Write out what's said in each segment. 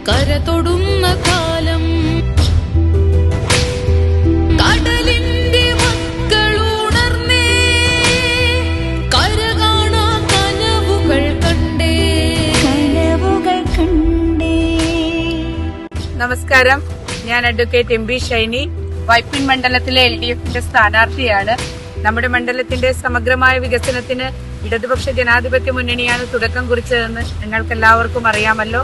കര തൊടുന്ന കാലം. കടലിന്റെ മക്കളുണർന്നേ, കര കാണാ കനവുകൾ കണ്ടേ. നമസ്കാരം, ഞാൻ advocate M B Shiny, Vypin മണ്ഡലത്തിലെ LDFന്റെ സ്ഥാനാർത്ഥിയാണ്. നമ്മുടെ മണ്ഡലത്തിന്റെ സമഗ്രമായ വികസനത്തിന് ഇടതുപക്ഷ ജനാധിപത്യ മുന്നണിയാണ് തുടക്കം കുറിച്ചതെന്ന് നിങ്ങൾക്കെല്ലാവർക്കും അറിയാമല്ലോ.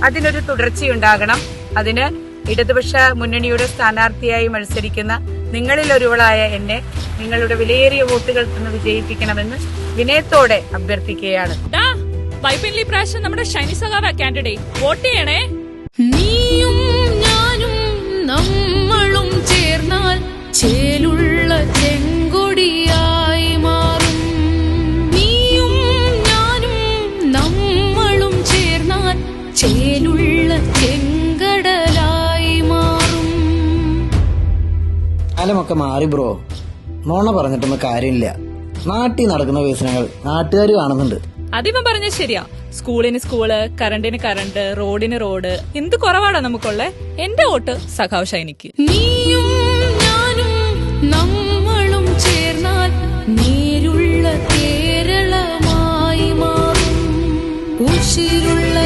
അതിനൊരു തുടർച്ചയുണ്ടാകണം. അതിന് ഇടതുപക്ഷ മുന്നണിയുടെ സ്ഥാനാർത്ഥിയായി മത്സരിക്കുന്ന നിങ്ങളിൽ ഒരുവളായ എന്നെ നിങ്ങളുടെ വിലയേറിയ വോട്ടുകൾ തന്ന് വിജയിപ്പിക്കണമെന്ന് വിനയത്തോടെ അഭ്യർത്ഥിക്കുകയാണ്. വൈപ്പിനിൽ പ്രാവശ്യം നമ്മുടെ ഷൈനി സഖാവ് കാൻഡിഡേറ്റ് വോട്ട് ചെയ്യണേ. നീയും ഞാനും നമ്മളും ചേർന്നാൽ ചേലുള്ള ചെങ്കൊടിയായി മാറും. നീയും ഞാനും നമ്മളും ചേർന്നാൽ ചേലുള്ള ചെങ്കടലായി മാറും. കാലമൊക്കെ മാറി ബ്രോ, നോണ പറഞ്ഞിട്ടൊന്നും കാര്യമില്ല. നാട്ടിൽ നടക്കുന്ന വികസനങ്ങൾ നാട്ടുകാർ കാണുന്നുണ്ട്. അതിപ്പം പറഞ്ഞ ശരിയാ. സ്കൂളിന് സ്കൂള്, കറണ്ടിന് കറണ്ട്, റോഡിന് റോഡ്, എന്ത് കുറവാടാ നമുക്കുള്ളേ. എന്റെ വോട്ട് സഖാവ് ഷൈനിക്ക്. നീയും ഞാനും നമ്മളും ചേർന്നാൽ നേരുള്ള കേരളമായി മാറും. ഉശിരുള്ള